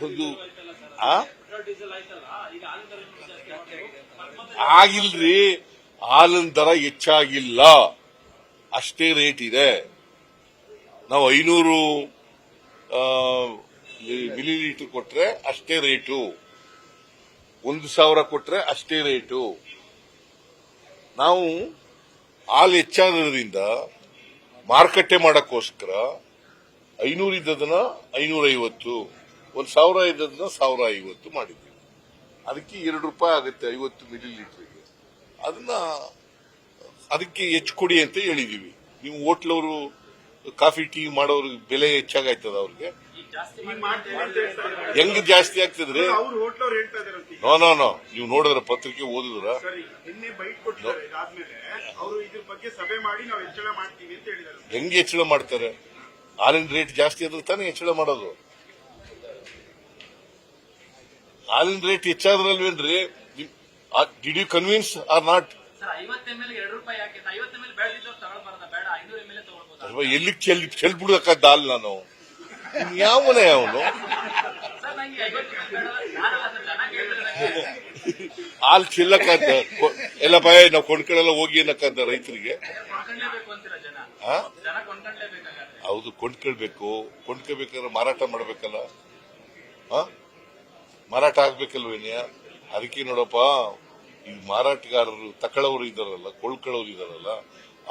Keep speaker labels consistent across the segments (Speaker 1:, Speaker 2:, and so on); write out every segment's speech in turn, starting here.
Speaker 1: ಒಂದು ಆಗಿಲ್ರಿ, ಹಾಲಿನ ದರ ಹೆಚ್ಚಾಗಿಲ್ಲ, ಅಷ್ಟೇ ರೇಟ್ ಇದೆ. ನಾವು 500 ಮಿಲಿಲೀಟರ್ ಕೊಟ್ರೆ ಅಷ್ಟೇ ರೇಟು, 1,000 ಕೊಟ್ರೆ ಅಷ್ಟೇ ರೇಟು. ನಾವು ಹಾಲು ಹೆಚ್ಚಾದ್ರಿಂದ ಮಾರುಕಟ್ಟೆ ಮಾಡಕ್ಕೋಸ್ಕರ 500 ಇದ್ದದನ್ನ 550, 1,000 ಇದ್ದದನ್ನ 1,050 ಮಾಡಿದ್ವಿ. ಅದಕ್ಕೆ ₹2 ಆಗುತ್ತೆ 50 ಮಿಲಿಲೀಟರ್ಗೆ. ಅದಕ್ಕೆ ಹೆಚ್ಚು ಕೊಡಿ ಅಂತ ಹೇಳಿದೀವಿ. ನೀವು ಹೋಟ್ಲವರು ಕಾಫಿ ಟೀ ಮಾಡೋರು ಬೆಲೆ ಹೆಚ್ಚಾಗಾಯ್ತದ ಅವ್ರಿಗೆ? ಹೆಂಗ್ ಜಾಸ್ತಿ ಆಗ್ತದ್ರಿ? ನೋ ನೀವು ನೋಡಿದ್ರ, ಪತ್ರಿಕೆ ಓದಿದ್ರ? ಹೆಂಗ್ ಹೆಚ್ಚಳ ಮಾಡ್ತಾರೆ? ಹಾಲಿನ ರೇಟ್ ಜಾಸ್ತಿ ಆದ್ರೆ ತಾನೇ ಹೆಚ್ಚಳ ಮಾಡೋದು. ಹಾಲಿನ ರೇಟ್ ಹೆಚ್ಚಾದ್ರಲ್ವೇನ್ರಿ? Did you convince or not? ಎಲ್ಲಿ ಚೆಲ್ಬಿಡಕ್ಕ ಹಾಲ್ ನಾನು ಯಾವನೇ ಅವನು? ಹಾಲು ಚೆಲ್ಲಕ್ಕಂತ ಎಲ್ಲ ಭಯ, ನಾವು ಕೊಂಡ್ಕೊಳ್ಳೆಲ್ಲ ಹೋಗಿ ಅನ್ನಕ್ಕಂತ ರೈತರಿಗೆ. ಹೌದು, ಕೊಂಡ್ಕೋಬೇಕಾದ್ರೆ ಮಾರಾಟ ಮಾಡ್ಬೇಕಲ್ಲ, ಮಾರಾಟ ಆಗ್ಬೇಕಲ್ವೇನ್ಯ? ಅದಕ್ಕೆ ನೋಡಪ್ಪ, ಈ ಮಾರಾಟಗಾರರು ತಕೊಳ್ಳೋರು ಇದಾರಲ್ಲ, ಕೊಳ್ಳೋರು ಇದಾರಲ್ಲ,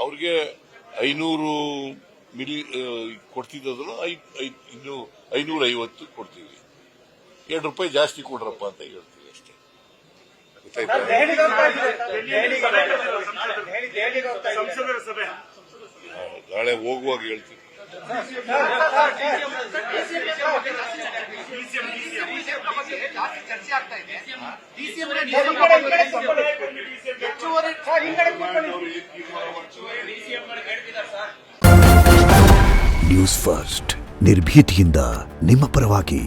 Speaker 1: ಅವ್ರಿಗೆ 500 ಮಿಲಿ ಕೊಡ್ತಿದ್ದದನ್ನು 550 ಕೊಡ್ತೀವಿ. ₹2 ಜಾಸ್ತಿ ಕೊಡ್ರಪ್ಪ ಅಂತ ಹೇಳ್ತೀವಿ ಅಷ್ಟೇ. ನಾಳೆ ಹೋಗುವಾಗ ಹೇಳ್ತೀವಿ.
Speaker 2: ನ್ಯೂಸ್ ಫಸ್ಟ್, ನಿರ್ಭೀತಿಯಿಂದ ನಿಮ್ಮ ಪರವಾಗಿ.